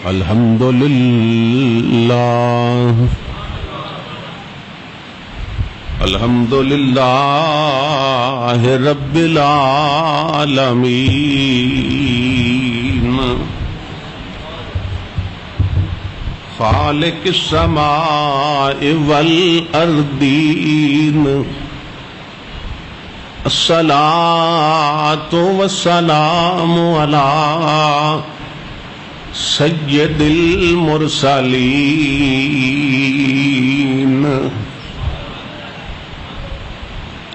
الحمد لله الحمد لله رب العالمين خالق السماء والأرضين الصلاة والسلام على سید المرسلین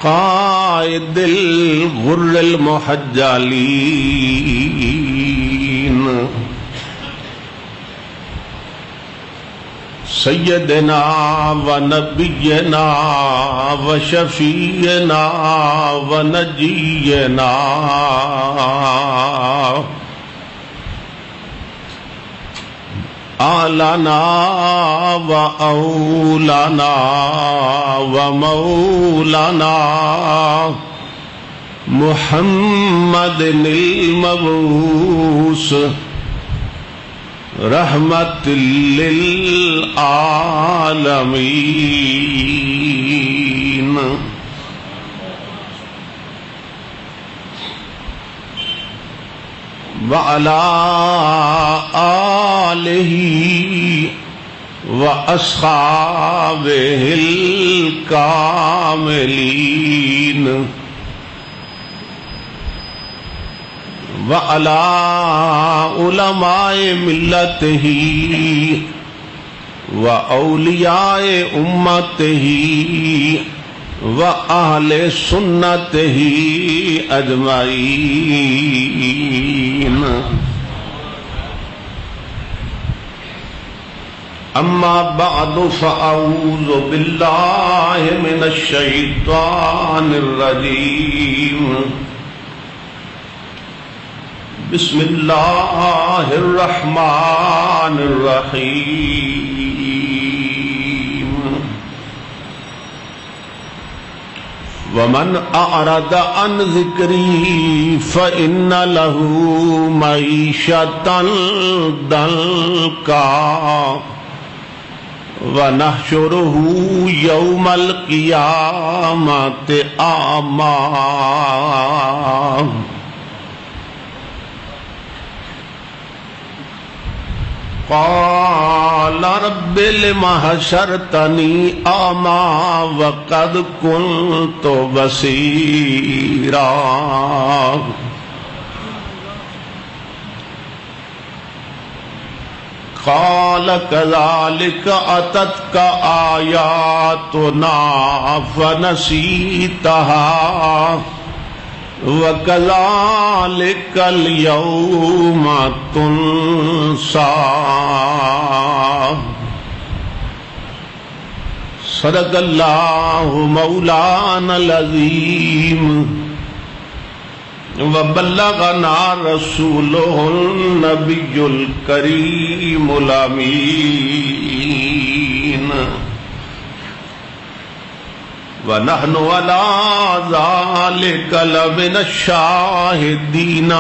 قائد الغر المحجلین سیدنا و نبینا و شفیعنا و نجینا آلنا و اولانا و مولانا محمد المبعوث رحمت للعالمین وعلى آلہ واصحابہ الکاملین وعلى علماء ملتہ واولیاء امتہ وأهل سنته أجمعين أما بعد فأعوذ بالله من الشيطان الرجيم بسم الله الرحمن الرحيم ومن أعرض عن ذكري فإن له معيشة ضنكا ونحشره يوم القيامة أعمى قال رب لم حشرتني أعمى وقد كنت بصيرا قال كذلك أتتك آياتنا فنسيتها وَكَذَلِكَ الْيَوْمَ تُنْسَى صدق اللہ مولانا العظیم وبلغنا رسوله النبی الکریم الامین ونحن على ذلك لمن الشاهدين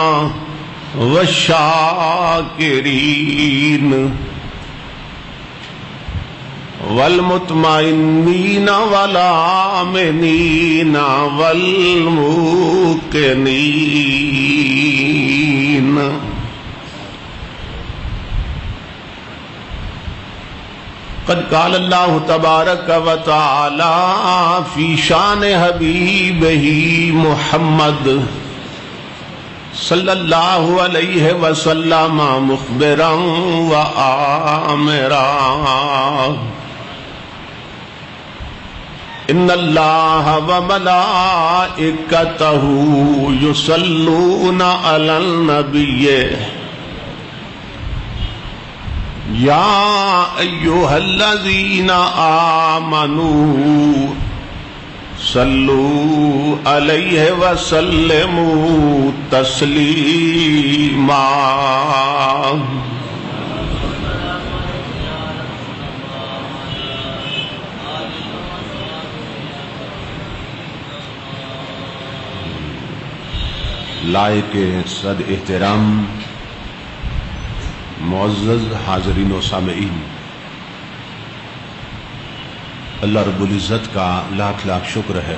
والشاكرين والمطمئنين والآمنين والموقنين قد قال اللہ تبارک و تعالی فی شان حبیبہ محمد صلی اللہ علیہ وسلم مخبرا و آمرا ان اللہ و ملائکتہ یصلون علی النبی یا ایھا الذین آمنوا صلو علیہ وسلموا تسلیما لائق صد احترام معزز حاضرین و سامعین، اللہ رب العزت کا لاکھ لاکھ شکر ہے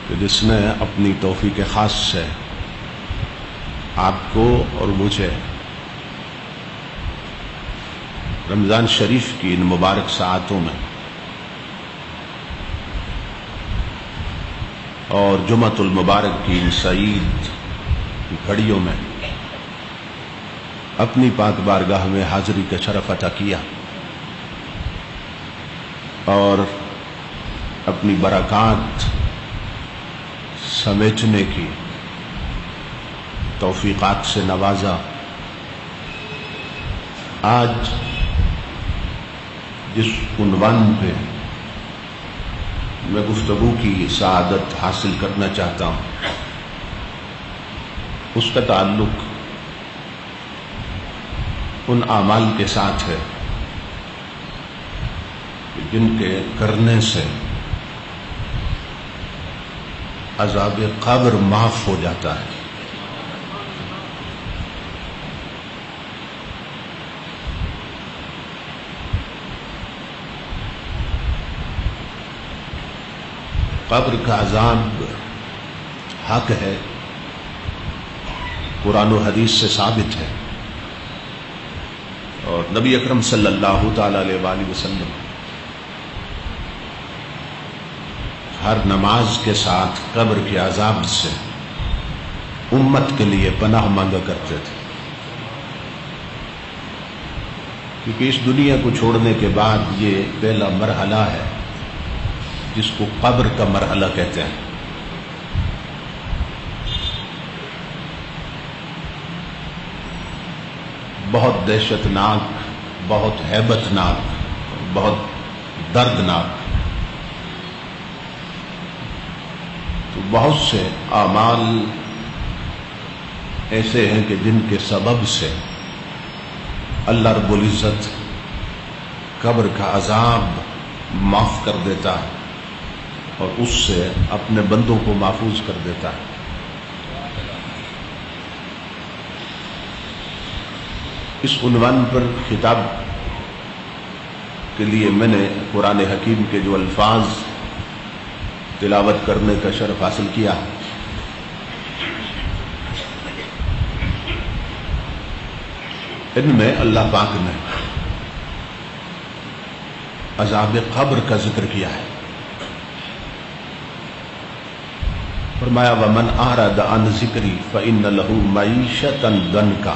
کہ جس نے اپنی توفیق خاص سے آپ کو اور مجھے رمضان شریف کی ان مبارک ساعتوں میں اور جمعۃ المبارک کی ان سعید گھڑیوں میں اپنی پاک بارگاہ میں حاضری کا شرف عطا کیا اور اپنی برکات سمیٹنے کی توفیقات سے نوازا۔ آج جس عنوان پہ میں گفتگو کی سعادت حاصل کرنا چاہتا ہوں اس کا تعلق ان اعمال کے ساتھ ہے جن کے کرنے سے عذاب قبر معاف ہو جاتا ہے۔ قبر کا عذاب حق ہے، قرآن و حدیث سے ثابت ہے، اور نبی اکرم صلی اللہ تعالی علیہ وآلہ وسلم ہر نماز کے ساتھ قبر کے عذاب سے امت کے لیے پناہ مانگا کرتے تھے، کیونکہ اس دنیا کو چھوڑنے کے بعد یہ پہلا مرحلہ ہے جس کو قبر کا مرحلہ کہتے ہیں۔ بہت دہشت ناک، بہت ہیبت ناک، بہت دردناک۔ تو بہت سے اعمال ایسے ہیں کہ جن کے سبب سے اللہ رب العزت قبر کا عذاب معاف کر دیتا ہے اور اس سے اپنے بندوں کو محفوظ کر دیتا ہے۔ اس عنوان پر خطاب کے لیے میں نے قرآن حکیم کے جو الفاظ تلاوت کرنے کا شرف حاصل کیا، ان میں اللہ پاک نے عذاب قبر کا ذکر کیا ہے۔ فرمایا وَمَنْ أَعْرَضَ عَنْ ذِكْرِي فَإِنَّ لَهُ مَعِيشَةً ضَنْكًا،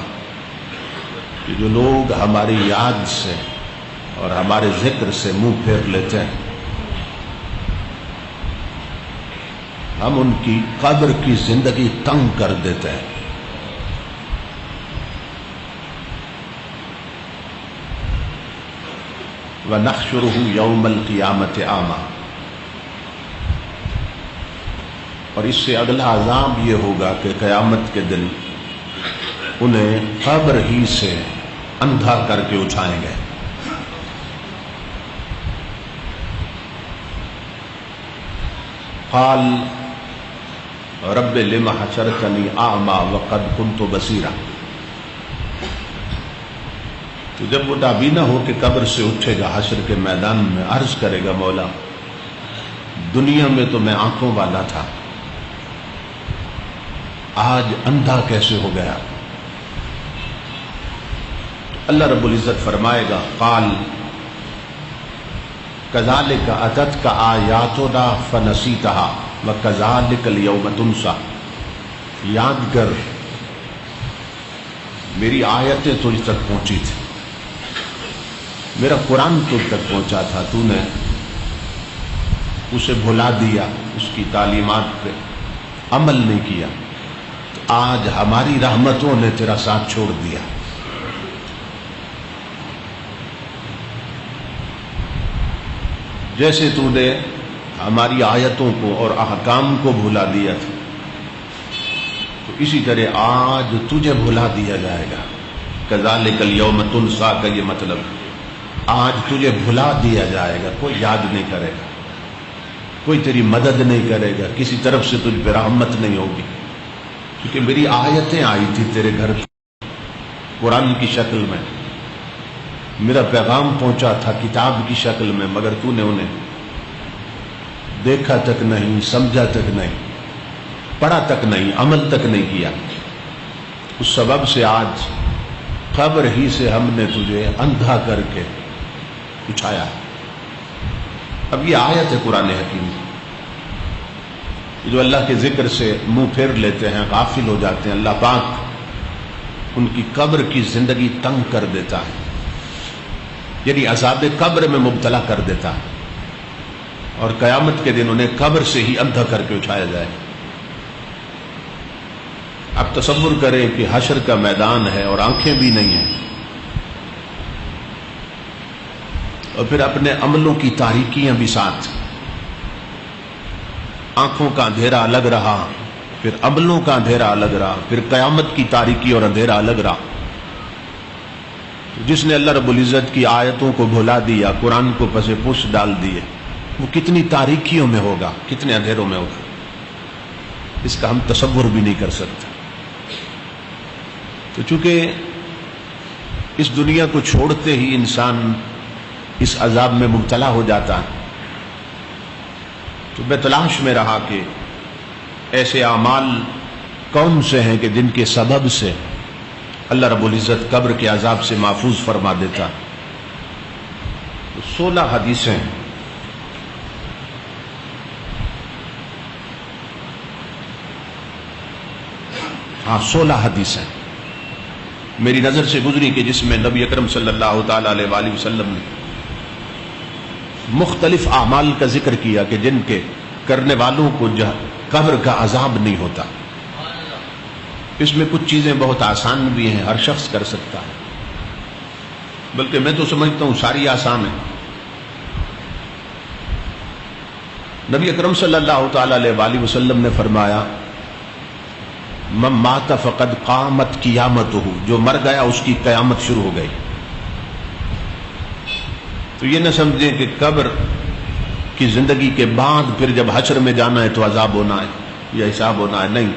کہ جو لوگ ہماری یاد سے اور ہمارے ذکر سے منہ پھیر لیتے ہیں، ہم ان کی قبر کی زندگی تنگ کر دیتے ہیں۔ وَنَحْشُرُهُ يَوْمَ الْقِيَامَةِ أَعْمَى، اور اس سے اگلا عذاب یہ ہوگا کہ قیامت کے دن انہیں قبر ہی سے اندھا کر کے اٹھائیں گے۔ قال رب لم حشرتنی اعمی وقد كنت بصیرا، تو جب وہ نابینا ہو کے قبر سے اٹھے گا حشر کے میدان میں، عرض کرے گا مولا دنیا میں تو میں آنکھوں والا تھا، آج اندھا کیسے ہو گیا؟ اللہ رب العزت فرمائے گا قال کذالک اتتک آیاتنا فنسیتها وکذالک اليوم تنسی، یاد کر میری آیتیں تجھ تک پہنچی تھی، میرا قرآن تجھ تک پہنچا تھا، تو نے اسے بھلا دیا، اس کی تعلیمات پہ عمل نہیں کیا، تو آج ہماری رحمتوں نے تیرا ساتھ چھوڑ دیا۔ جیسے تو نے ہماری آیتوں کو اور احکام کو بھلا دیا تھا، تو اسی طرح آج تجھے بھلا دیا جائے گا۔ کذالک الیوم تنسیٰ کا یہ مطلب آج تجھے بھلا دیا جائے گا، کوئی یاد نہیں کرے گا، کوئی تیری مدد نہیں کرے گا، کسی طرف سے تجھ پہ رحمت نہیں ہوگی، کیونکہ میری آیتیں آئی تھی تیرے گھر قرآن کی شکل میں، میرا پیغام پہنچا تھا کتاب کی شکل میں، مگر تو نے انہیں دیکھا تک نہیں، سمجھا تک نہیں، پڑھا تک نہیں، عمل تک نہیں کیا۔ اس سبب سے آج قبر ہی سے ہم نے تجھے اندھا کر کے اٹھایا۔ اب یہ آیت ہے قرآن حکیم کی، جو اللہ کے ذکر سے منہ پھیر لیتے ہیں، غافل ہو جاتے ہیں، اللہ پاک ان کی قبر کی زندگی تنگ کر دیتا ہے، یعنی عذاب قبر میں مبتلا کر دیتا ہے، اور قیامت کے دن انہیں قبر سے ہی اندھا کر کے اٹھایا جائے۔ اب تصور کریں کہ حشر کا میدان ہے اور آنکھیں بھی نہیں ہیں، اور پھر اپنے عملوں کی تاریکیاں بھی ساتھ، آنکھوں کا اندھیرا الگ رہا، پھر عملوں کا اندھیرا الگ رہا، پھر قیامت کی تاریکی اور اندھیرا الگ رہا۔ جس نے اللہ رب العزت کی آیتوں کو بھلا دیا، قرآن کو پس پش ڈال دیے، وہ کتنی تاریکیوں میں ہوگا، کتنے اندھیروں میں ہوگا، اس کا ہم تصور بھی نہیں کر سکتے۔ تو چونکہ اس دنیا کو چھوڑتے ہی انسان اس عذاب میں مبتلا ہو جاتا ہے، تو میں تلاش میں رہا کہ ایسے اعمال کون سے ہیں کہ جن کے سبب سے اللہ رب العزت قبر کے عذاب سے محفوظ فرما دیتا۔ تو 16 حدیثیں، ہاں 16 حدیثیں میری نظر سے گزری کہ جس میں نبی اکرم صلی اللہ تعالی علیہ وآلہ وسلم نے مختلف اعمال کا ذکر کیا کہ جن کے کرنے والوں کو قبر کا عذاب نہیں ہوتا۔ اس میں کچھ چیزیں بہت آسان بھی ہیں، ہر شخص کر سکتا ہے، بلکہ میں تو سمجھتا ہوں ساری آسان ہیں۔ نبی اکرم صلی اللہ تعالی علیہ وآلہ وسلم نے فرمایا، من مات فقد قامت قیامتہ، جو مر گیا اس کی قیامت شروع ہو گئی۔ تو یہ نہ سمجھیں کہ قبر کی زندگی کے بعد پھر جب حشر میں جانا ہے تو عذاب ہونا ہے یا حساب ہونا ہے، نہیں،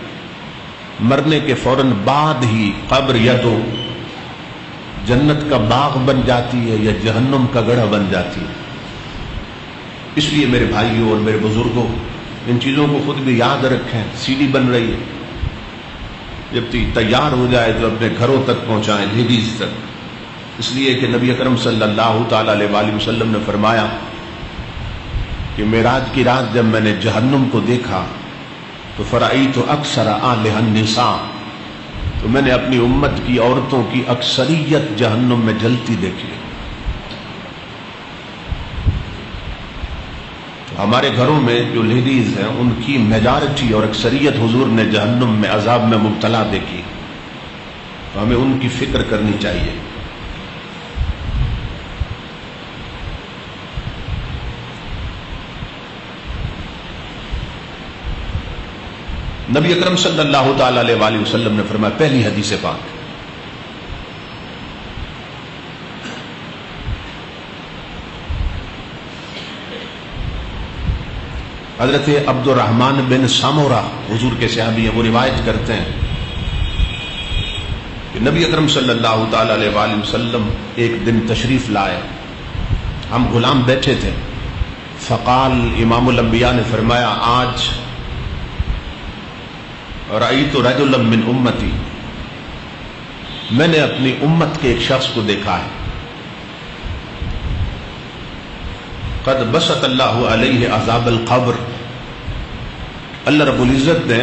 مرنے کے فوراً بعد ہی قبر یا تو جنت کا باغ بن جاتی ہے یا جہنم کا گڑھا بن جاتی ہے۔ اس لیے میرے بھائیوں اور میرے بزرگوں، ان چیزوں کو خود بھی یاد رکھیں۔ سیڑھی بن رہی ہے، جب تیار ہو جائے تو اپنے گھروں تک پہنچائیں، لیڈیز تک، اس لیے کہ نبی اکرم صلی اللہ تعالی علیہ وآلہ وسلم نے فرمایا کہ معراج کی رات جب میں نے جہنم کو دیکھا تو فرأیت اکثر اہلہا النساء، تو میں نے اپنی امت کی عورتوں کی اکثریت جہنم میں جلتی دیکھی۔ تو ہمارے گھروں میں جو لیڈیز ہیں ان کی میجارٹی اور اکثریت حضور نے جہنم میں عذاب میں مبتلا دیکھی، تو ہمیں ان کی فکر کرنی چاہیے۔ نبی اکرم صلی اللہ تعالی علیہ وآلہ وسلم نے فرمایا، پہلی حدیث پاک، حضرت عبد الرحمن بن سامورہ حضور کے صحابی ہیں، وہ روایت کرتے ہیں کہ نبی اکرم صلی اللہ تعالی علیہ وآلہ وسلم ایک دن تشریف لائے، ہم غلام بیٹھے تھے، فقال، امام الانبیاء نے فرمایا، آج رأیت رجلا من امتی، میں نے اپنی امت کے ایک شخص کو دیکھا ہے، قد بسط اللہ علیہ عذاب القبر، اللہ رب العزت نے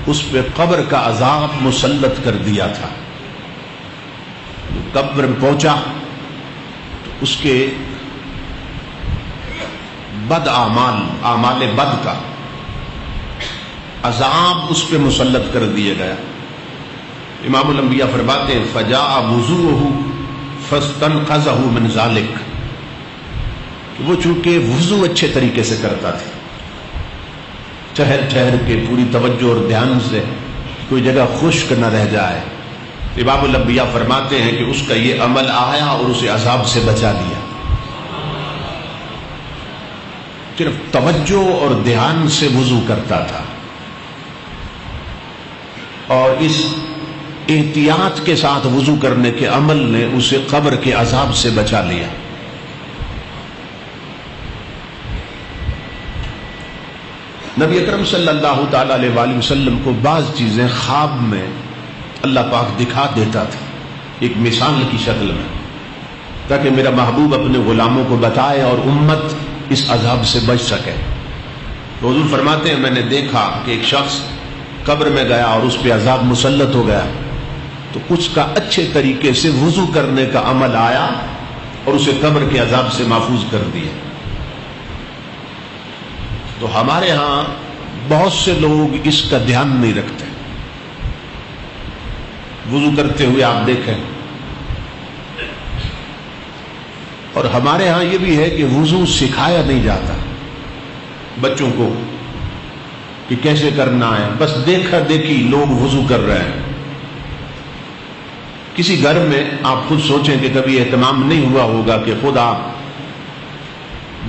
اس پہ قبر کا عذاب مسلط کر دیا تھا۔ قبر میں پہنچا تو اس کے بد اعمال بد کا عذاب اس پہ مسلط کر دیا گیا۔ امام الانبیاء فرماتے ہیں، فجاء وضوءہ فاستنقذہ من ذلک، وہ چونکہ وضو اچھے طریقے سے کرتا تھا، ٹھہر ٹھہر کے پوری توجہ اور دھیان سے، کوئی جگہ خشک نہ رہ جائے، امام الانبیاء فرماتے ہیں کہ اس کا یہ عمل آیا اور اسے عذاب سے بچا دیا۔ صرف توجہ اور دھیان سے وضو کرتا تھا، اور اس احتیاط کے ساتھ وضو کرنے کے عمل نے اسے قبر کے عذاب سے بچا لیا. نبی اکرم صلی اللہ تعالی علیہ وآلہ وسلم کو بعض چیزیں خواب میں اللہ پاک دکھا دیتا تھا ایک مثال کی شکل میں، تاکہ میرا محبوب اپنے غلاموں کو بتائے اور امت اس عذاب سے بچ سکے. تو حضور فرماتے ہیں میں نے دیکھا کہ ایک شخص قبر میں گیا اور اس پہ عذاب مسلط ہو گیا، تو اس کا اچھے طریقے سے وضو کرنے کا عمل آیا اور اسے قبر کے عذاب سے محفوظ کر دیا. تو ہمارے ہاں بہت سے لوگ اس کا دھیان نہیں رکھتے. وضو کرتے ہوئے آپ دیکھیں، اور ہمارے ہاں یہ بھی ہے کہ وضو سکھایا نہیں جاتا بچوں کو کہ کیسے کرنا ہے، بس دیکھا دیکھی لوگ وضو کر رہے ہیں. کسی گھر میں آپ خود سوچیں کہ کبھی اہتمام نہیں ہوا ہوگا کہ خود آپ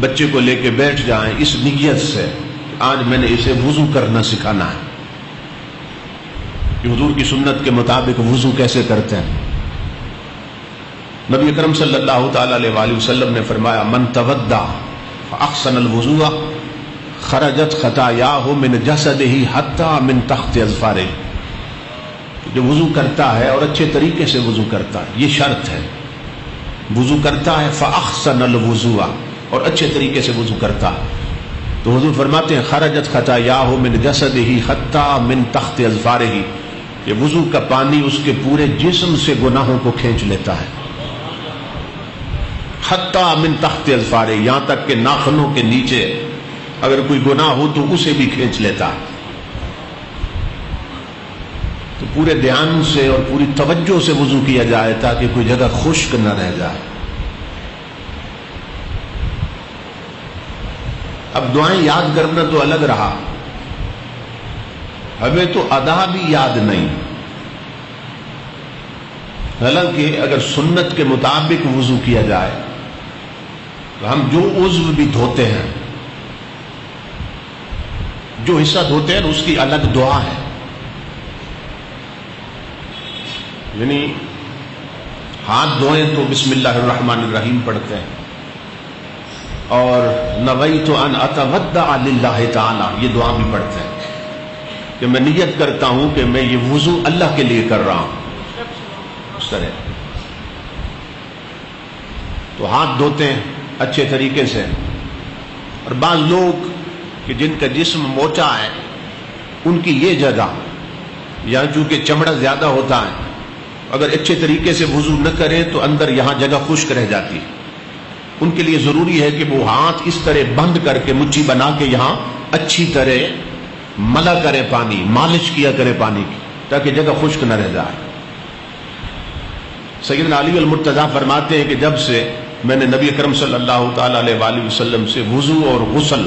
بچے کو لے کے بیٹھ جائیں اس نیت سے آج میں نے اسے وضو کرنا سکھانا ہے کہ حضور کی سنت کے مطابق وضو کیسے کرتے ہیں. نبی اکرم صلی اللہ تعالی علیہ وآلہ وسلم نے فرمایا من تودع فاحسن الوضوء خرجت خطاياه من جسده حتى من تحت اظفاره. جو وضو کرتا ہے اور اچھے طریقے سے وضو کرتا ہے، یہ شرط ہے، وضو کرتا ہے فاحسن الوضوء اور اچھے طریقے سے وضو کرتا ہے، تو حضور فرماتے ہیں خرجت خطاياه من جسده حتى من تحت اظفاره. یہ وضو کا پانی اس کے پورے جسم سے گناہوں کو کھینچ لیتا ہے. حتى من تحت اظفاره، یہاں تک کہ ناخنوں کے نیچے اگر کوئی گناہ ہو تو اسے بھی کھینچ لیتا ہے. تو پورے دھیان سے اور پوری توجہ سے وضو کیا جائے تاکہ کوئی جگہ خشک نہ رہ جائے. اب دعائیں یاد کرنا تو الگ رہا، ہمیں تو ادا بھی یاد نہیں. حالانکہ اگر سنت کے مطابق وضو کیا جائے تو ہم جو عضو بھی دھوتے ہیں، جو حصہ دھوتے ہیں اس کی الگ دعا ہے. یعنی ہاتھ دھوئیں تو بسم اللہ الرحمن الرحیم پڑھتے ہیں، اور نویت ان اتودع للہ تعالی یہ دعا بھی پڑھتے ہیں کہ میں نیت کرتا ہوں کہ میں یہ وضو اللہ کے لیے کر رہا ہوں. اس طرح تو ہاتھ دھوتے ہیں اچھے طریقے سے. اور بعض لوگ کہ جن کا جسم موٹا ہے ان کی یہ جگہ یا چونکہ چمڑا زیادہ ہوتا ہے، اگر اچھے طریقے سے وضو نہ کریں تو اندر یہاں جگہ خشک رہ جاتی ہے. ان کے لیے ضروری ہے کہ وہ ہاتھ اس طرح بند کر کے مٹھی بنا کے یہاں اچھی طرح ملا کرے، پانی مالش کیا کرے پانی کی، تاکہ جگہ خشک نہ رہ جائے. سیدنا علی المرتضیٰ فرماتے ہیں کہ جب سے میں نے نبی اکرم صلی اللہ تعالی علیہ وآلہ وسلم سے وضو اور غسل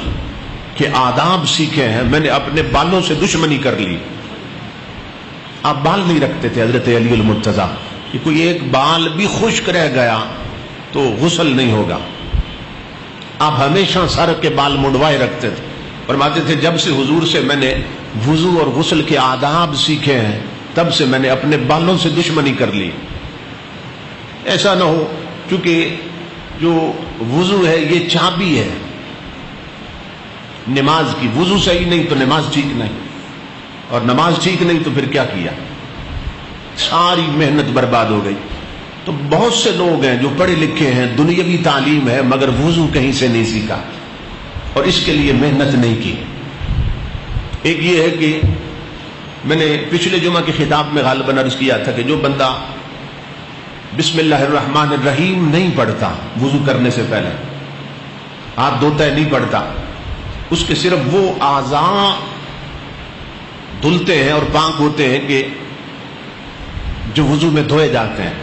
کے آداب سیکھے ہیں، میں نے اپنے بالوں سے دشمنی کر لی. آپ بال نہیں رکھتے تھے حضرت علی المرتضیٰ کہ کوئی ایک بال بھی خشک رہ گیا تو غسل نہیں ہوگا. آپ ہمیشہ سر کے بال منڈوائے رکھتے تھے. فرماتے تھے جب سے حضور سے میں نے وضو اور غسل کے آداب سیکھے ہیں تب سے میں نے اپنے بالوں سے دشمنی کر لی. ایسا نہ ہو، کیونکہ جو وضو ہے یہ چابی ہے نماز کی. وضو صحیح نہیں تو نماز ٹھیک نہیں، اور نماز ٹھیک نہیں تو پھر کیا کیا، ساری محنت برباد ہو گئی. تو بہت سے لوگ ہیں جو پڑھے لکھے ہیں، دنیاوی تعلیم ہے، مگر وضو کہیں سے نہیں سیکھا اور اس کے لیے محنت نہیں کی. ایک یہ ہے کہ میں نے پچھلے جمعہ کے خطاب میں غالباً عرض کیا تھا کہ جو بندہ بسم اللہ الرحمن الرحیم نہیں پڑھتا وضو کرنے سے پہلے، ہاتھ دھوتا ہے نہیں پڑھتا، اس کے صرف وہ اعضاء دھلتے ہیں اور پاک ہوتے ہیں کہ جو وضو میں دھوئے جاتے ہیں.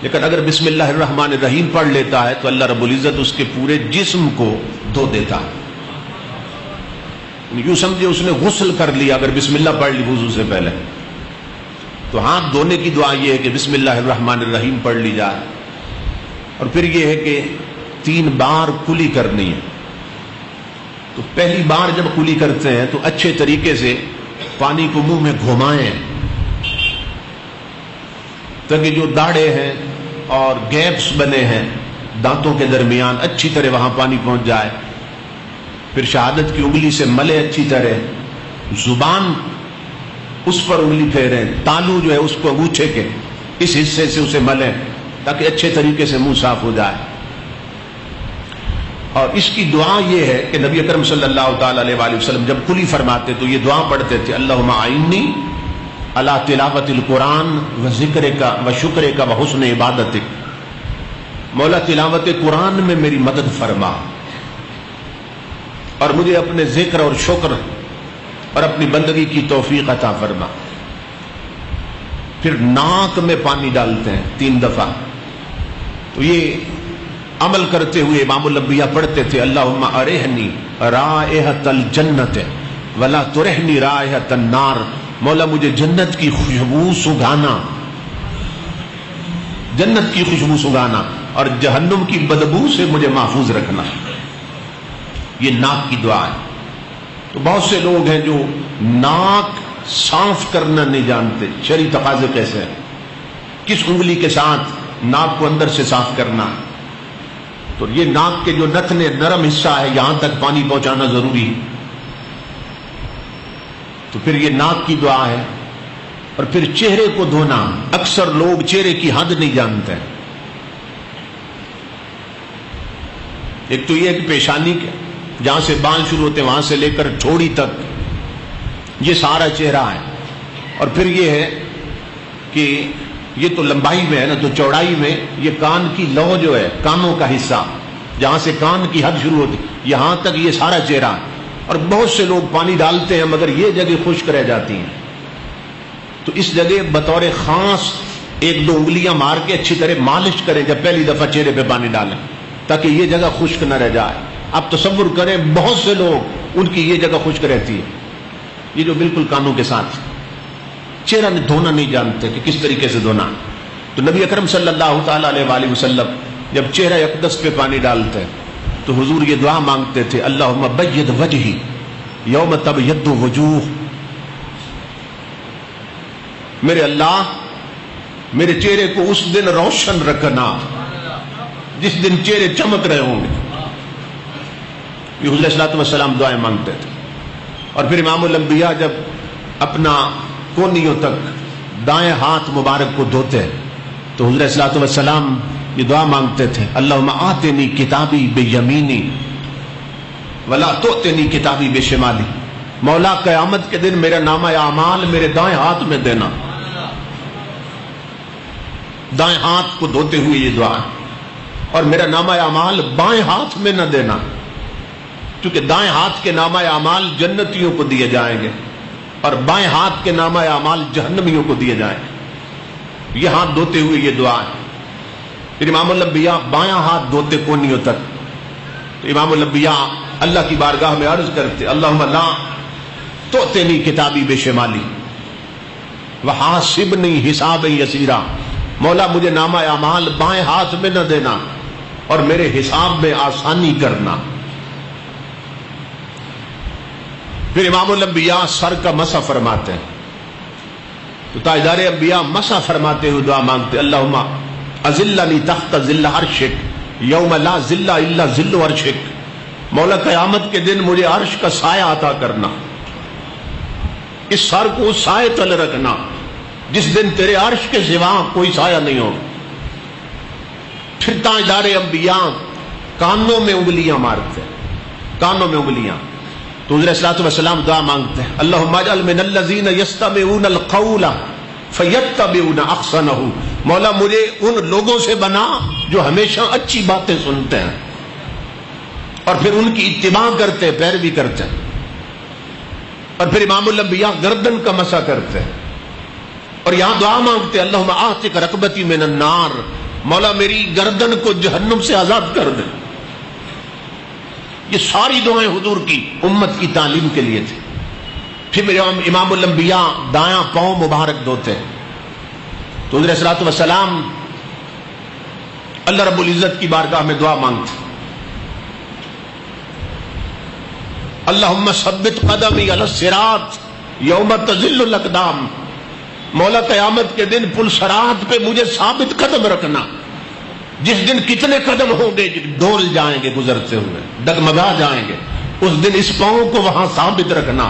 لیکن اگر بسم اللہ الرحمن الرحیم پڑھ لیتا ہے تو اللہ رب العزت اس کے پورے جسم کو دھو دیتا ہے. یوں سمجھے اس نے غسل کر لیا اگر بسم اللہ پڑھ لی وضو سے پہلے. تو ہاتھ دھونے کی دعا یہ ہے کہ بسم اللہ الرحمن الرحیم پڑھ لی جائے. اور پھر یہ ہے کہ 3 بار کلی کرنی ہے. تو پہلی بار جب کلی کرتے ہیں تو اچھے طریقے سے پانی کو منہ میں گھمائیں تاکہ جو داڑے ہیں اور گیپس بنے ہیں دانتوں کے درمیان اچھی طرح وہاں پانی پہنچ جائے. پھر شہادت کی انگلی سے ملے اچھی طرح, زبان اس پر انگلی پھیریں, تالو جو ہے اس کو انگوچھے کے اس حصے سے اسے ملیں تاکہ اچھے طریقے سے منہ صاف ہو جائے. اور اس کی دعا یہ ہے کہ نبی اکرم صلی اللہ تعالی علیہ وآلہ وسلم جب کلی فرماتے تو یہ دعا پڑھتے تھے, اللہم اعنی علی تلاوت القرآن و ذکرک و شکرک و حسن عبادتک. مولا تلاوت قرآن میں میری مدد فرما اور مجھے اپنے ذکر اور شکر اور اپنی بندگی کی توفیق عطا فرما. پھر ناک میں پانی ڈالتے ہیں 3 دفعہ. تو یہ عمل کرتے ہوئے امام الانبیاء پڑھتے تھے, اللہم ارحنی رائحۃ الجنت ولا ترحنی رائحۃ النار. مولا مجھے جنت کی خوشبو سگانا, جنت کی خوشبو سگانا, اور جہنم کی بدبو سے مجھے محفوظ رکھنا. یہ ناک کی دعا ہے. تو بہت سے لوگ ہیں جو ناک صاف کرنا نہیں جانتے. شرعی تقاضے کیسے ہیں, کس انگلی کے ساتھ ناک کو اندر سے صاف کرنا ہے. تو یہ ناک کے جو نتنے نرم حصہ ہے یہاں تک پانی پہنچانا ضروری ہے. تو پھر یہ ناک کی دعا ہے. اور پھر چہرے کو دھونا. اکثر لوگ چہرے کی حد نہیں جانتے. ایک تو یہ کہ پیشانی کے جہاں سے بال شروع ہوتے ہیں وہاں سے لے کر ٹھوڑی تک یہ سارا چہرہ ہے. اور پھر یہ ہے کہ یہ تو لمبائی میں ہے نا, تو چوڑائی میں یہ کان کی لو جو ہے, کانوں کا حصہ جہاں سے کان کی حد شروع ہوتی یہاں تک یہ سارا چہرہ. اور بہت سے لوگ پانی ڈالتے ہیں مگر یہ جگہ خشک رہ جاتی ہیں. تو اس جگہ بطور خاص 1-2 انگلیاں مار کے اچھی طرح مالش کریں جب پہلی دفعہ چہرے پہ پانی ڈالیں تاکہ یہ جگہ خشک نہ رہ جائے. آپ تصور کریں بہت سے لوگ ان کی یہ جگہ خشک رہتی ہے, یہ جو بالکل کانوں کے ساتھ چہرہ دھونا نہیں جانتے کہ کس طریقے سے دھونا. تو نبی اکرم صلی اللہ تعالی علیہ وآلہ وسلم جب چہرہ اقدس پہ پانی ڈالتے تو حضور یہ دعا مانگتے تھے, اللہم بید وجہی یوم تبید وجوہ. میرے اللہ میرے چہرے کو اس دن روشن رکھنا جس دن چہرے چمک رہے ہوں گے. یہ حضور صلی اللہ علیہ وسلم دعائیں مانگتے تھے. اور پھر امام الانبیاء جب اپنا کونیوں تک دائیں ہاتھ مبارک کو دھوتے تو حضور صلی اللہ علیہ وسلم یہ دعا مانگتے تھے, اللہم آتنی کتابی بیمینی ولا تؤتنی کتابی بشمالی. مولا قیامت کے دن میرا نامہ اعمال میرے دائیں ہاتھ میں دینا. دائیں ہاتھ کو دھوتے ہوئے یہ دعا, اور میرا نامہ اعمال بائیں ہاتھ میں نہ دینا, کیونکہ دائیں ہاتھ کے نامہ اعمال جنتیوں کو دیے جائیں گے اور بائیں ہاتھ کے نامہ اعمال جہنمیوں کو دیے جائیں گے. یہ ہاتھ دھوتے ہوئے یہ دعا ہے. پھر امام الانبیاء بایاں ہاتھ دھوتے کونیوں تک. تو امام الانبیاء اللہ کی بارگاہ میں عرض کرتے, اللہم لا تؤتنی کتابی بشمالی وحاسبنی حسابا یسیرا. مولا مجھے نامہ اعمال بائیں ہاتھ میں نہ دینا اور میرے حساب میں آسانی کرنا. پھر امام الانبیاء سر کا مسح فرماتے ہیں. تو تاجدار انبیاء مسح فرماتے ہوئے دعا مانگتے, اللہم اذلنی تحت ذل عرشک یوم لا ذل الا ذل عرشک. مولا قیامت کے دن مجھے عرش کا سایہ عطا کرنا, اس سر کو اس سائے تلے رکھنا جس دن تیرے عرش کے سوا کوئی سایہ نہیں ہو. پھر تاجدار انبیاء کانوں میں انگلیاں مارتے, کانوں میں انگلیاں. تو حضرت صلی اللہ علیہ وسلم دعا مانگتے ہیں, اللہم اجعل من الذین یستمعون القول فیتبعون احسنہ. مولا مجھے ان لوگوں سے بنا جو ہمیشہ اچھی باتیں سنتے ہیں اور پھر ان کی اتباع کرتے, پیروی کرتے ہیں. اور پھر امام الانبیاء گردن کا مسح کرتے ہیں اور یہاں دعا مانگتے, اللہم اعتق رقبتی من النار. مولا میری گردن کو جہنم سے آزاد کر دے. یہ ساری دعائیں حضور کی امت کی تعلیم کے لیے تھی. پھر امام الانبیاء دایاں پاؤں مبارک دھوتے ہیں. تو حضرت صلی اللہ علیہ وسلم اللہ رب العزت کی بارگاہ میں دعا مانگتے, اللہم ثبت قدمی علی الصراط یوم تزل الاقدام. مولا قیامت کے دن پلسرات پہ مجھے ثابت قدم رکھنا، جس دن کتنے قدم ہوں گے ڈول جائیں گے، گزرتے ہوئے ڈگمگا جائیں گے، اس دن اس پاؤں کو وہاں ثابت رکھنا۔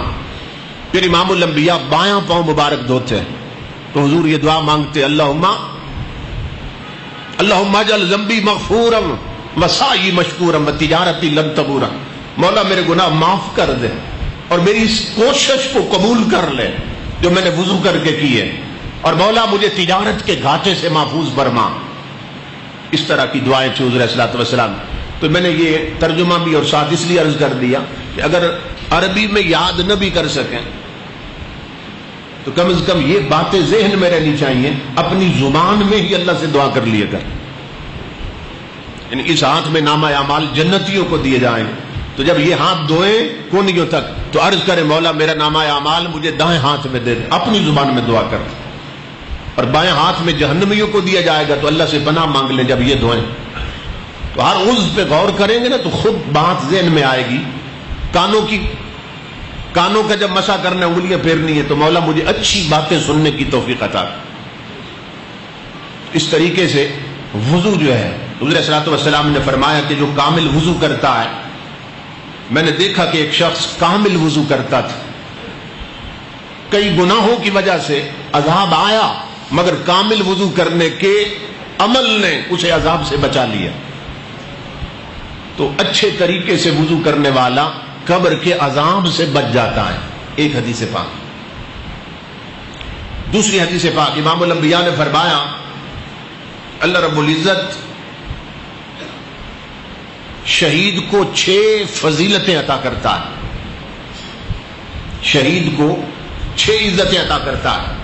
پھر امام الانبیاء بایاں پاؤں مبارک دھوتے ہیں تو حضور یہ دعا مانگتے، اللہم اجعل ذنبی مغفورا وسعی مشکورا وتجارتی لن تبورا، مولا میرے گناہ معاف کر دے اور میری اس کوشش کو قبول کر لے جو میں نے وضو کر کے کی ہے، اور مولا مجھے تجارت کے گھاٹے سے محفوظ فرما۔ اس طرح کی دعائیں تھیں حضور علیہ الصلوۃ والسلام۔ تو میں نے یہ ترجمہ بھی اور ساتھ اس لیے عرض کر دیا کہ اگر عربی میں یاد نہ بھی کر سکیں تو کم از کم یہ باتیں ذہن میں رہنی چاہیے، اپنی زبان میں ہی اللہ سے دعا کر لیے کر۔ یعنی اس ہاتھ میں نامہ اعمال جنتیوں کو دیے جائیں گے، تو جب یہ ہاتھ دھوئیں کونیوں تک تو عرض کرے مولا میرا نامہ اعمال مجھے دائیں ہاتھ میں دے دے، اپنی زبان میں دعا کر۔ اور بائیں ہاتھ میں جہنمیوں کو دیا جائے گا تو اللہ سے پناہ مانگ لیں جب یہ دعائیں۔ تو ہر عضو پہ غور کریں گے نا تو خود بات ذہن میں آئے گی۔ کانوں کا جب مسا کرنا انگلیاں پھیرنی ہے تو مولا مجھے اچھی باتیں سننے کی توفیق عطا۔ اس طریقے سے وضو جو ہے حضور صلی اللہ علیہ وسلم نے فرمایا کہ جو کامل وضو کرتا ہے، میں نے دیکھا کہ ایک شخص کامل وضو کرتا تھا، کئی گناہوں کی وجہ سے عذاب آیا مگر کامل وضو کرنے کے عمل نے اسے عذاب سے بچا لیا۔ تو اچھے طریقے سے وضو کرنے والا قبر کے عذاب سے بچ جاتا ہے، ایک حدیث پاک۔ دوسری حدیث پاک امام الانبیاء نے فرمایا اللہ رب العزت شہید کو 6 فضیلتیں عطا کرتا ہے، شہید کو 6 عزتیں عطا کرتا ہے۔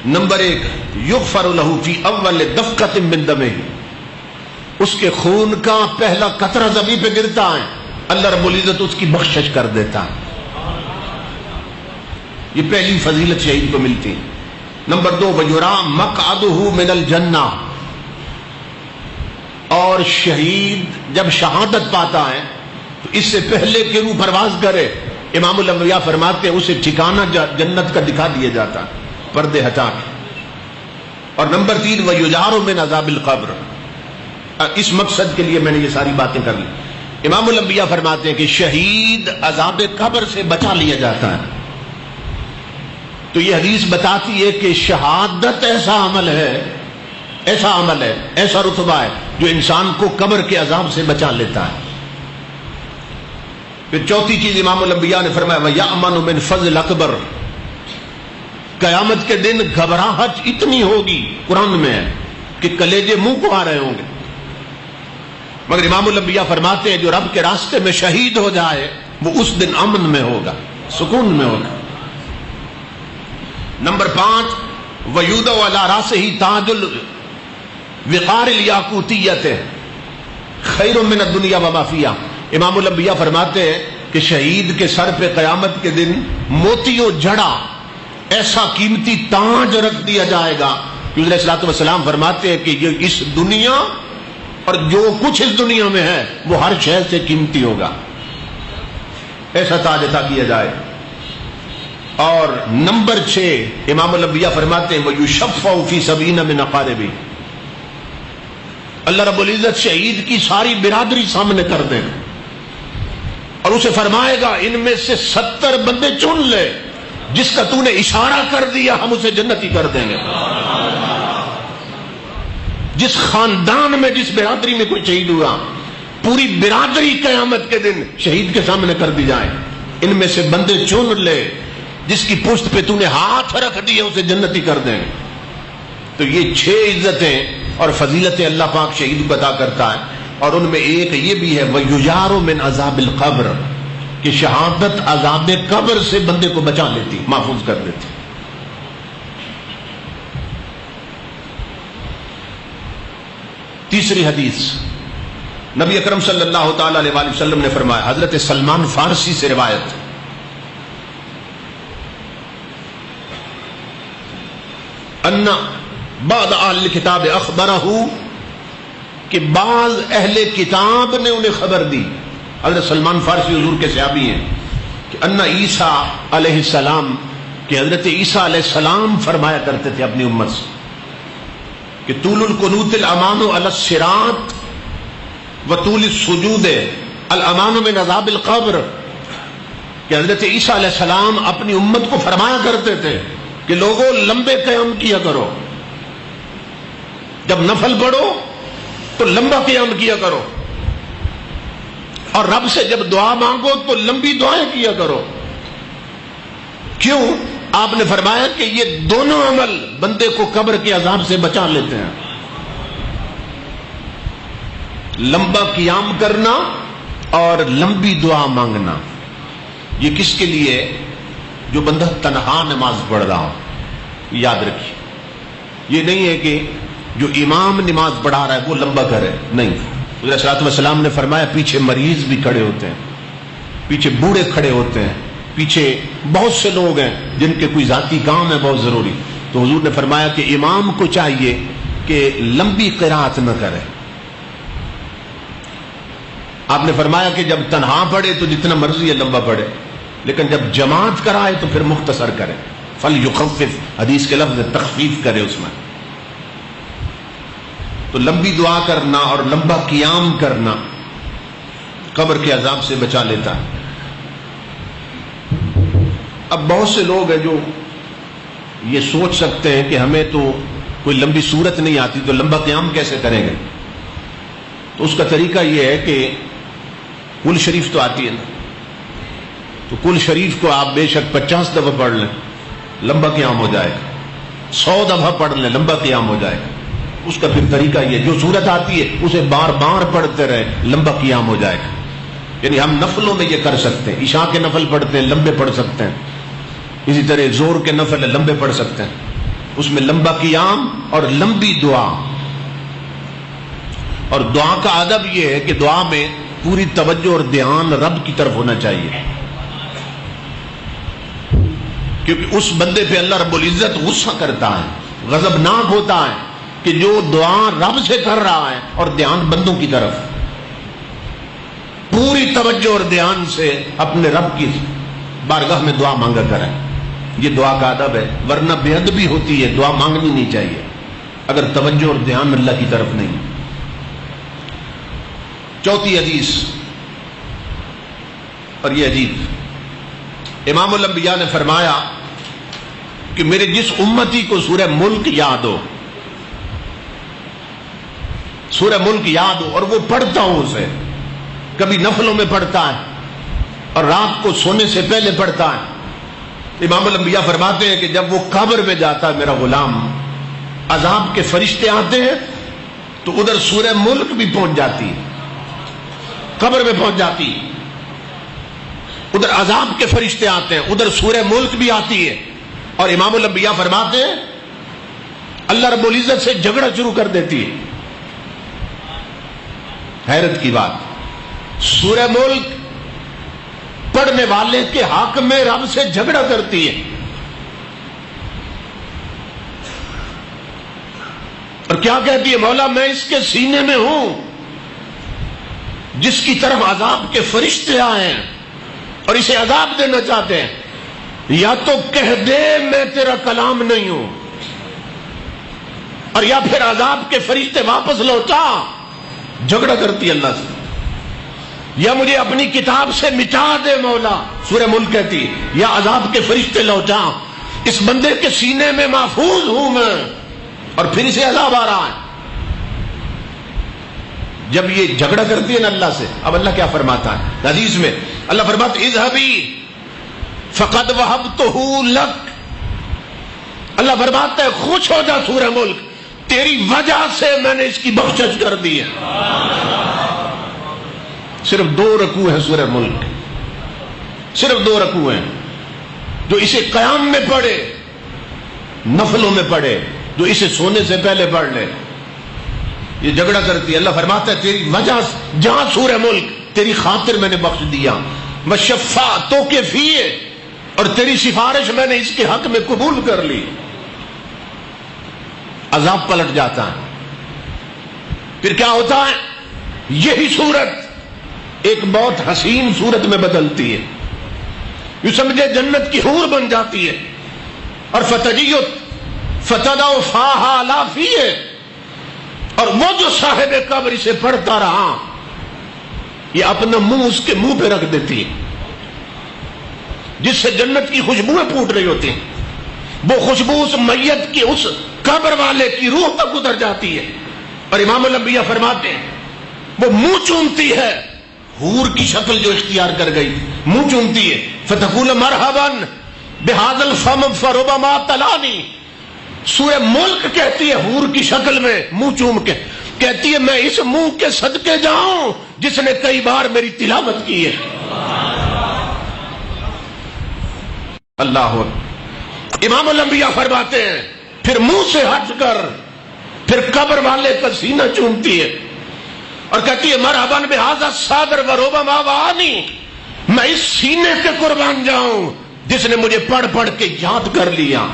نمبر 1 یغفر له فی اول دفقۃ من دمہ، اس کے خون کا پہلا قطرہ زمین پہ گرتا ہے اللہ رب العزت اس کی بخشش کر دیتا ہے، یہ پہلی فضیلت شہید کو ملتی ہے۔ نمبر 2 ویرا مقعدہ من الجنہ، اور شہید جب شہادت پاتا ہے تو اس سے پہلے کہ روح پرواز کرے امام الانبیاء فرماتے ہیں اسے ٹھکانہ جنت کا دکھا دیا جاتا ہے پردے ہٹا کے۔ اور نمبر 3 ویجار من عذاب القبر، اس مقصد کے لیے میں نے یہ ساری باتیں کر لی۔ امام الانبیاء فرماتے ہیں کہ شہید عذاب قبر سے بچا لیا جاتا ہے۔ تو یہ حدیث بتاتی ہے کہ شہادت ایسا عمل ہے، ایسا عمل ہے، ایسا رتبہ ہے جو انسان کو قبر کے عذاب سے بچا لیتا ہے۔ پھر چوتھی چیز امام الانبیاء نے فرمایا وَيَأْمَنُ مِنْ فَضْلِ الْأَكْبَرِ، قیامت کے دن گھبراہٹ اتنی ہوگی، قرآن میں ہے کہ کلیجے منہ کو آ رہے ہوں گے، مگر امام الانبیاء فرماتے ہیں جو رب کے راستے میں شہید ہو جائے وہ اس دن امن میں ہوگا، سکون میں ہوگا۔ نمبر 5 وَيُوضَعُ عَلَى رَأْسِهِ تَاجُ الْوِقَارِ الْيَاقُوتِيَّةِ خَيْرٌ مِّنَ الدُّنْيَا وَمَا فِيهَا، امام الانبیاء فرماتے ہیں کہ شہید کے سر پہ قیامت کے دن موتیوں جڑا ایسا قیمتی تاج رکھ دیا جائے گا کہ حضور صلی اللہ علیہ وسلم فرماتے ہیں کہ یہ اس دنیا اور جو کچھ اس دنیا میں ہے وہ ہر شے سے قیمتی ہوگا، ایسا تاج عطا کیا جائے۔ اور نمبر 6 امام الانبیاء فرماتے ہیں وَيُشَفَّعُ فِي 70 مِنْ أَقَارِبِهِ، اللہ رب العزت شہید کی ساری برادری سامنے کر دیں اور اسے فرمائے گا ان میں سے 70 بندے چن لے، جس کا تو نے اشارہ کر دیا ہم اسے جنتی کر دیں گے۔ جس خاندان میں جس برادری میں کوئی شہید ہوا پوری برادری قیامت کے دن شہید کے سامنے کر دی جائے، ان میں سے بندے چن لے جس کی پشت پہ تو نے ہاتھ رکھ دیے اسے جنتی کر دیں گے۔ تو یہ 6 عزتیں اور فضیلتیں اللہ پاک شہید کو عطا کرتا ہے، اور ان میں ایک یہ بھی ہے وَيُجَارُ مِنْ عَذَابِ الْقَبْرِ، کہ شہادت عذاب قبر سے بندے کو بچا لیتی، محفوظ کر دیتی۔ تیسری حدیث نبی اکرم صلی اللہ تعالی علیہ وآلہ وسلم نے فرمایا، حضرت سلمان فارسی سے روایت، ان بعض اہل کتاب اخبرہ، کہ بعض اہل کتاب نے انہیں خبر دی، حضرت سلمان فارسی حضور کے صحابی ہیں، کہ ان عیسیٰ علیہ السلام کہ حضرت عیسیٰ علیہ السلام فرمایا کرتے تھے اپنی امت سے کہ طول القنوت الامان علی الصراط وطول السجود الامان من عذاب القبر، کہ حضرت عیسیٰ علیہ السلام اپنی امت کو فرمایا کرتے تھے کہ لوگوں لمبے قیام کیا کرو، جب نفل پڑھو تو لمبا قیام کیا کرو، اور رب سے جب دعا مانگو تو لمبی دعائیں کیا کرو۔ کیوں؟ آپ نے فرمایا کہ یہ دونوں عمل بندے کو قبر کے عذاب سے بچا لیتے ہیں۔ لمبا قیام کرنا اور لمبی دعا مانگنا، یہ کس کے لیے؟ جو بندہ تنہا نماز پڑھ رہا ہو۔ یاد رکھیے، یہ نہیں ہے کہ جو امام نماز پڑھا رہا ہے وہ لمبا کرے، نہیں۔ حضور صلی اللہ علیہ وسلم نے فرمایا پیچھے مریض بھی کھڑے ہوتے ہیں، پیچھے بوڑھے کھڑے ہوتے ہیں، پیچھے بہت سے لوگ ہیں جن کے کوئی ذاتی کام ہے بہت ضروری، تو حضور نے فرمایا کہ امام کو چاہیے کہ لمبی قرات نہ کرے۔ آپ نے فرمایا کہ جب تنہا پڑھے تو جتنا مرضی ہے لمبا پڑھے، لیکن جب جماعت کرائے تو پھر مختصر کرے۔ فَلْيُخَفِّفْ، حدیث کے لفظ تخفیف کرے اس میں۔ تو لمبی دعا کرنا اور لمبا قیام کرنا قبر کے عذاب سے بچا لیتا ہے۔ اب بہت سے لوگ ہیں جو یہ سوچ سکتے ہیں کہ ہمیں تو کوئی لمبی صورت نہیں آتی تو لمبا قیام کیسے کریں گے؟ تو اس کا طریقہ یہ ہے کہ کل شریف تو آتی ہے نا، تو کل شریف کو آپ بے شک 50 دفعہ پڑھ لیں، لمبا قیام ہو جائے گا۔ 100 دفعہ پڑھ لیں، لمبا قیام ہو جائے گا۔ اس کا پھر طریقہ یہ، جو صورت آتی ہے اسے بار بار پڑھتے رہے، لمبا قیام ہو جائے گا۔ یعنی ہم نفلوں میں یہ کر سکتے ہیں، عشاء کے نفل پڑھتے ہیں لمبے پڑھ سکتے ہیں، اسی طرح زور کے نفل لمبے پڑھ سکتے ہیں، اس میں لمبا قیام اور لمبی دعا۔ اور دعا کا ادب یہ ہے کہ دعا میں پوری توجہ اور دھیان رب کی طرف ہونا چاہیے، کیونکہ اس بندے پہ اللہ رب العزت غصہ کرتا ہے، غضبناک ہوتا ہے کہ جو دعا رب سے کر رہا ہے اور دھیان بندوں کی طرف۔ پوری توجہ اور دھیان سے اپنے رب کی بارگاہ میں دعا مانگا کریں، یہ دعا کا ادب ہے، ورنہ بے ادبی ہوتی ہے، دعا مانگنی نہیں چاہیے اگر توجہ اور دھیان اللہ کی طرف نہیں۔ چوتھی حدیث، اور یہ عجیب، امام الانبیاء نے فرمایا کہ میرے جس امتی کو سورہ ملک یاد ہو، سورہ ملک یاد ہو اور وہ پڑھتا ہو، اسے کبھی نفلوں میں پڑھتا ہے اور رات کو سونے سے پہلے پڑھتا ہے، امام الانبیاء فرماتے ہیں کہ جب وہ قبر میں جاتا ہے میرا غلام، عذاب کے فرشتے آتے ہیں تو ادھر سورہ ملک بھی پہنچ جاتی ہے، قبر میں پہنچ جاتی، ادھر عذاب کے فرشتے آتے ہیں، ادھر سورہ ملک بھی آتی ہے، اور امام الانبیاء فرماتے ہیں اللہ رب العزت سے جھگڑا شروع کر دیتی ہے۔ حیرت کی بات، سورہ ملک پڑھنے والے کے حق میں رب سے جھگڑا کرتی ہے، اور کیا کہتی ہے؟ مولا میں اس کے سینے میں ہوں جس کی طرف عذاب کے فرشتے آئے ہیں اور اسے عذاب دینا چاہتے ہیں، یا تو کہہ دے میں تیرا کلام نہیں ہوں، اور یا پھر عذاب کے فرشتے واپس لوٹا۔ جھگڑا کرتی اللہ سے، یا مجھے اپنی کتاب سے مٹا دے مولا، سورہ ملک کہتی، یا عذاب کے فرشتے لوٹا، اس بندے کے سینے میں محفوظ ہوں میں، اور پھر اسے عذاب آ رہا ہے۔ جب یہ جھگڑا کرتی ہے نا اللہ سے، اب اللہ کیا فرماتا ہے حدیث میں؟ اللہ فرماتا ہے اذهبی فقد وهبته لک، اللہ فرماتا ہے خوش ہو جا سورہ ملک، تیری وجہ سے میں نے اس کی بخشش کر دی ہے۔ صرف 2 رکوع ہے سورہ ملک، صرف 2 رکوع ہیں، جو اسے قیام میں پڑھے، نفلوں میں پڑھے، جو اسے سونے سے پہلے پڑھ لے، یہ جھگڑا کرتی ہے۔ اللہ فرماتا ہے تیری وجہ سے، جہاں سورہ ملک تیری خاطر میں نے بخش دیا، وشفاعتو کے فیے، اور تیری سفارش میں نے اس کے حق میں قبول کر لی، عذاب پلٹ جاتا ہے۔ پھر کیا ہوتا ہے؟ یہی صورت ایک بہت حسین صورت میں بدلتی ہے، یوں سمجھے جنت کی حور بن جاتی ہے. اور فتدع فاہا لا فیہ، اور وہ جو صاحب قبر اسے پڑھتا رہا یہ اپنا منہ اس کے منہ پہ رکھ دیتی ہے، جس سے جنت کی خوشبوئیں پھوٹ رہی ہوتی ہیں. وہ خوشبو اس میت کی اس قبر والے کی روح تک اتر جاتی ہے. اور امام الانبیاء فرماتے ہیں وہ منہ چومتی ہے، حور کی شکل جو اختیار کر گئی منہ چومتی ہے. فتقول مرحبا بہذا الفم فربما تلانی. سورہ ملک کہتی ہے حور کی شکل میں منہ چوم کے، کہتی ہے میں اس منہ کے صدقے جاؤں جس نے کئی بار میری تلاوت کی ہے. اللہ اکبر. امام الانبیاء فرماتے ہیں پھر منہ سے ہٹ کر پھر قبر والے کا سینہ چومتی ہے اور کہتی ہے مرحبا بہذا الصدر وربما وانی. میں اس سینے کے قربان جاؤں جس نے مجھے پڑھ پڑھ کے یاد کر لیا.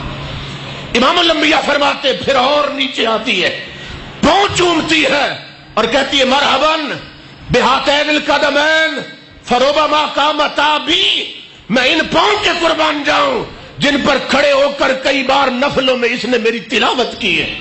امام الانبیاء فرماتے پھر اور نیچے آتی ہے، پاؤں چومتی ہے اور کہتی ہے مرحبا بہاتین القدمین فربما قامتا بی. میں ان پاؤں کے قربان جاؤں جن پر کھڑے ہو کر کئی بار نفلوں میں اس نے میری تلاوت کی ہے.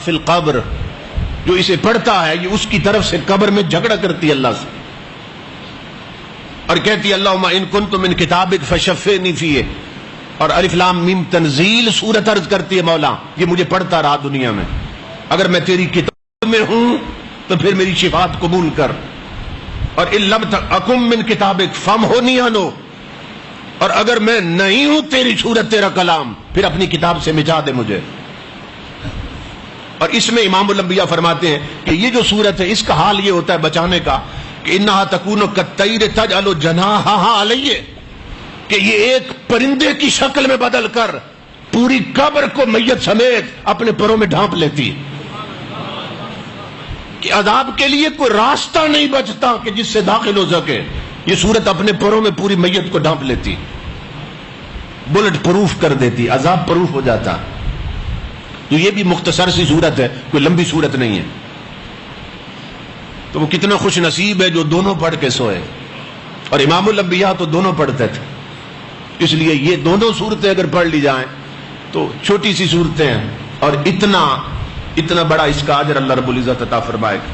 فی القبر، جو اسے پڑھتا ہے یہ اس کی طرف سے قبر میں جھگڑا کرتی ہے اللہ سے اور کہتی ہے اللہم ان کنت من کتابک فشفعنی فیہ. اور الف لام میم تنزیل سورت عرض کرتی ہے مولا یہ مجھے پڑھتا رہا دنیا میں، اگر میں تیری کتاب میں ہوں تو پھر میری شفاعت قبول کر. اور ان لم اکم من کتابک فمحنی عنہ، اور اگر میں نہیں ہوں تیری صورت تیرا کلام پھر اپنی کتاب سے مٹا دے مجھے. اور اس میں امام الانبیاء فرماتے ہیں کہ یہ جو صورت ہے اس کا حال یہ ہوتا ہے بچانے کا کہ انہا تکون کالطیر تجعل جناحہا علیہ، کہ یہ ایک پرندے کی شکل میں بدل کر پوری قبر کو میت سمیت اپنے پروں میں ڈھانپ لیتی ہے، کہ عذاب کے لیے کوئی راستہ نہیں بچتا کہ جس سے داخل ہو سکے. یہ صورت اپنے پروں میں پوری میت کو ڈھانپ لیتی، بلٹ پروف کر دیتی، عذاب پروف ہو جاتا. تو یہ بھی مختصر سی صورت ہے، کوئی لمبی صورت نہیں ہے. تو وہ کتنا خوش نصیب ہے جو دونوں پڑھ کے سوئے. اور امام الانبیاء تو دونوں پڑھتے تھے، اس لیے یہ دونوں صورتیں اگر پڑھ لی جائیں تو چھوٹی سی صورتیں ہیں اور اتنا بڑا اس کا اجر اللہ رب العزت عطا فرمائے گا.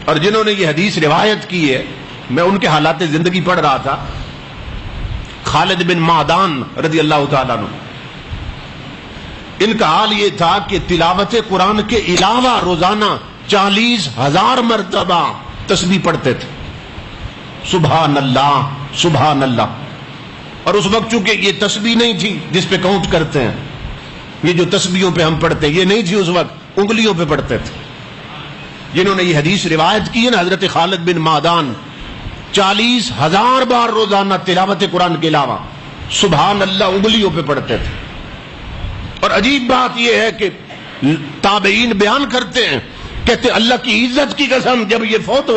اور جنہوں نے یہ حدیث روایت کی ہے، میں ان کے حالات زندگی پڑھ رہا تھا. خالد بن معدان رضی اللہ تعالیٰ عنہ، ان کا حال یہ تھا کہ تلاوت قرآن کے علاوہ روزانہ 40,000 مرتبہ تسبیح پڑھتے تھے. سبحان اللہ سبحان اللہ. اور اس وقت چونکہ یہ تسبیح نہیں تھی جس پہ کاؤنٹ کرتے ہیں، یہ جو تسبیحوں پہ ہم پڑھتے ہیں یہ نہیں تھی، اس وقت انگلیوں پہ پڑھتے تھے. جنہوں نے یہ حدیث روایت کی ہے نا، حضرت خالد بن معدان 40,000 بار روزانہ تلاوت قرآن کے علاوہ سبحان اللہ انگلیوں پہ پڑھتے تھے. اور عجیب بات یہ ہے کہ تابعین بیان کرتے ہیں، کہتے اللہ کی عزت کی قسم جب یہ فوت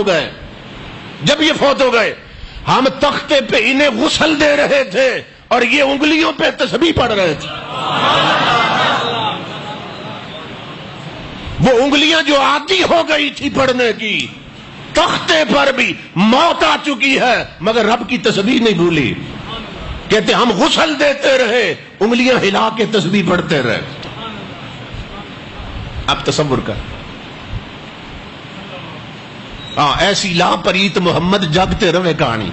ہو گئے ہم تختے پہ انہیں غسل دے رہے تھے اور یہ انگلیوں پہ تسبیح پڑھ رہے تھے. وہ انگلیاں جو عادی ہو گئی تھی پڑھنے کی، تختے پر بھی موت آ چکی ہے مگر رب کی تسبیح نہیں بھولی. کہتے ہم غسل دیتے رہے، انگلیاں ہلا کے تسبیح پڑھتے رہے. اب تصور کر، ایسی لا پریت محمد جاگتے رہے کہانی.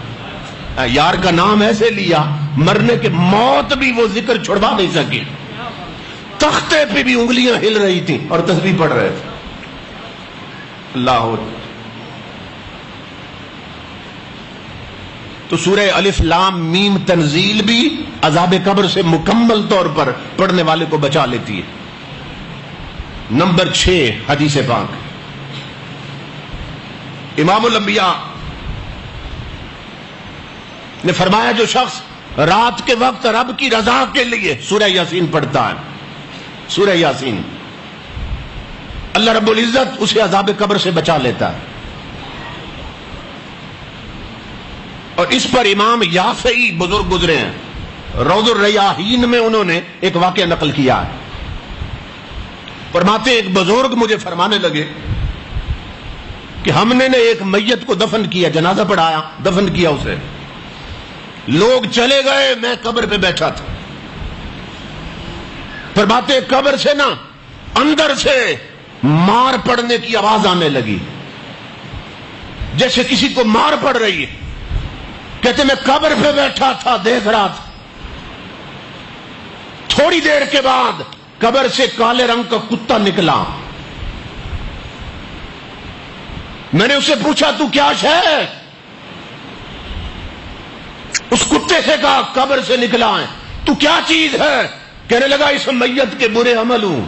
یار کا نام ایسے لیا، مرنے کے موت بھی وہ ذکر چھڑوا نہیں سکے. تختے پہ بھی انگلیاں ہل رہی تھیں اور تسبیح پڑھ رہے تھے. اللہ اکبر. تو سورہ الف لام میم تنزیل بھی عذاب قبر سے مکمل طور پر پڑھنے والے کو بچا لیتی ہے. نمبر 6 حدیث پاک، امام الانبیاء نے فرمایا جو شخص رات کے وقت رب کی رضا کے لیے سورہ یاسین پڑھتا ہے، سورہ یاسین، اللہ رب العزت اسے عذاب قبر سے بچا لیتا ہے. اور اس پر امام یافعی بزرگ گزرے ہیں، روض الریاحین میں انہوں نے ایک واقعہ نقل کیا ہے. فرماتے ایک بزرگ مجھے فرمانے لگے کہ ہم نے ایک میت کو دفن کیا، جنازہ پڑھایا، دفن کیا اسے، لوگ چلے گئے، میں قبر پہ بیٹھا تھا. فرماتے قبر سے نا اندر سے مار پڑنے کی آواز آنے لگی، جیسے کسی کو مار پڑ رہی ہے. کہتے میں قبر پہ بیٹھا تھا، دیکھ رہا تھا. تھوڑی دیر کے بعد قبر سے کالے رنگ کا کتا نکلا. میں نے اسے پوچھا تو کیا شے ہے؟ اس کتے سے کہا قبر سے نکلا ہے. تو کیا چیز ہے؟ کہنے لگا اس میت کے برے عمل ہوں.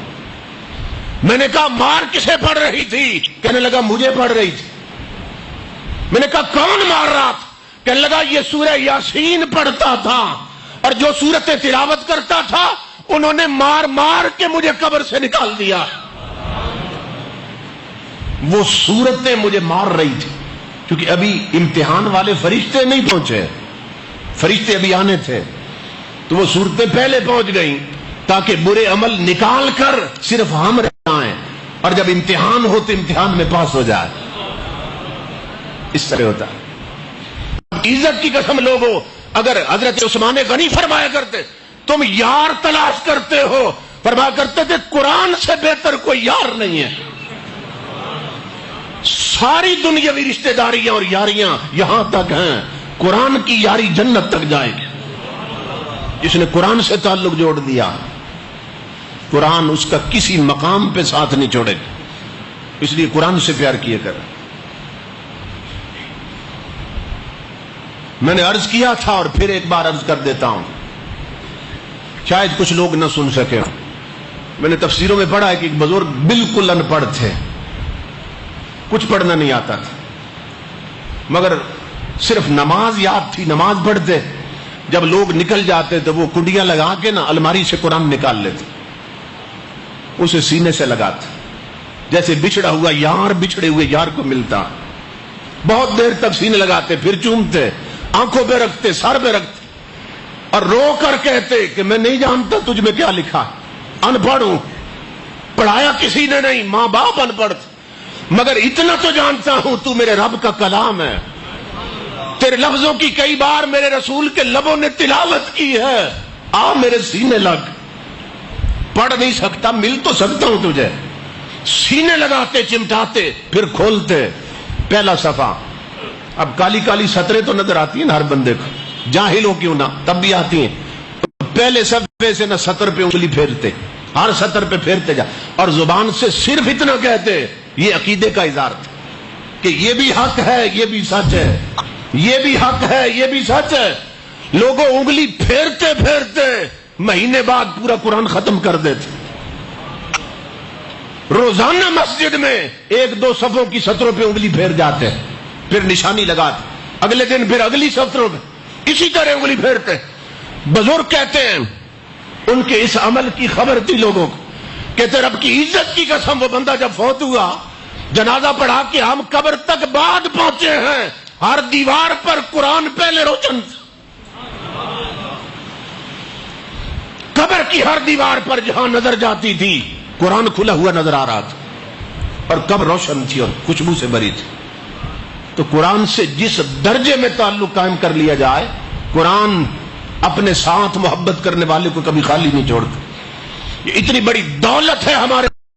میں نے کہا مار کسے پڑ رہی تھی؟ کہنے لگا مجھے پڑ رہی تھی. میں نے کہا کون مار رہا تھا؟ کہنے لگا یہ سورہ یاسین پڑھتا تھا اور جو سورت تلاوت کرتا تھا انہوں نے مار مار کے مجھے قبر سے نکال دیا. وہ سورتیں مجھے مار رہی تھی کیونکہ ابھی امتحان والے فرشتے نہیں پہنچے، فرشتے ابھی آنے تھے، تو وہ صورتیں پہلے پہنچ گئیں تاکہ برے عمل نکال کر صرف ہم رہ جائیں اور جب امتحان ہو تو امتحان میں پاس ہو جائے. اس طرح ہوتا ہے. عزت کی قسم لوگوں، اگر حضرت عثمان غنی فرمایا کرتے تم یار تلاش کرتے ہو، فرمایا کرتے تھے قرآن سے بہتر کوئی یار نہیں ہے. ساری دنیاوی رشتہ داریاں اور یاریاں یہاں تک ہیں، قرآن کی یاری جنت تک جائے گی. جس نے قرآن سے تعلق جوڑ دیا قرآن اس کا کسی مقام پہ ساتھ نہیں چھوڑے گا. اس لیے قرآن سے پیار کیے کر. میں نے عرض کیا تھا اور پھر ایک بار عرض کر دیتا ہوں، شاید کچھ لوگ نہ سن سکے. میں نے تفسیروں میں پڑھا ہے کہ ایک بزرگ بالکل ان پڑھ تھے، کچھ پڑھنا نہیں آتا تھا، مگر صرف نماز یاد تھی، نماز پڑھتے. جب لوگ نکل جاتے تو وہ کنڈیاں لگا کے نا الماری سے قرآن نکال لیتے، اسے سینے سے لگاتے، جیسے بچھڑا ہوا یار بچھڑے ہوئے یار کو ملتا. بہت دیر تک سینے لگاتے، پھر چومتے، آنکھوں پہ رکھتے، سر پہ رکھتے، اور رو کر کہتے کہ میں نہیں جانتا تجھ میں کیا لکھا، ان پڑھ ہوں، پڑھایا کسی نے نہیں، ماں باپ ان پڑھ، مگر اتنا تو جانتا ہوں تو میرے رب کا کلام ہے، تیرے لفظوں کی کئی بار میرے رسول کے لبوں نے تلاوت کی ہے، آ میرے سینے لگ. پڑھ نہیں سکتا، مل تو سکتا ہوں تجھے. سینے لگاتے، چمٹاتے، پھر کھولتے. پہلا صفحہ. اب کالی کالی سطریں تو نظر آتی ہیں ہر بندے کو، جاہل ہو کیوں نہ، تب بھی آتی ہیں. پہلے صفحے سے نہ سطر پہ انگلی پھیرتے، ہر سطر پہ پھیرتے جا، اور زبان سے صرف اتنا کہتے. یہ عقیدے کا اظہار تھا کہ یہ بھی حق ہے، یہ بھی سچ ہے، یہ بھی حق ہے، یہ بھی سچ ہے. لوگوں انگلی پھیرتے پھیرتے مہینے بعد پورا قرآن ختم کر دیتے. روزانہ مسجد میں ایک دو صفوں کی سطروں پہ انگلی پھیر جاتے، پھر نشانی لگاتے، اگلے دن پھر اگلی سطروں پہ اسی طرح انگلی پھیرتے. بزرگ کہتے ہیں ان کے اس عمل کی خبر تھی لوگوں کو، کہتے رب کی عزت کی قسم وہ بندہ جب فوت ہوا، جنازہ پڑھا کہ ہم قبر تک بعد پہنچے ہیں، ہر دیوار پر قرآن پہلے روشن، قبر کی ہر دیوار پر جہاں نظر جاتی تھی قرآن کھلا ہوا نظر آ رہا تھا، اور قبر روشن تھی اور خوشبو سے بھری تھی. تو قرآن سے جس درجے میں تعلق قائم کر لیا جائے، قرآن اپنے ساتھ محبت کرنے والے کو کبھی خالی نہیں چھوڑتا. یہ اتنی بڑی دولت ہے ہمارے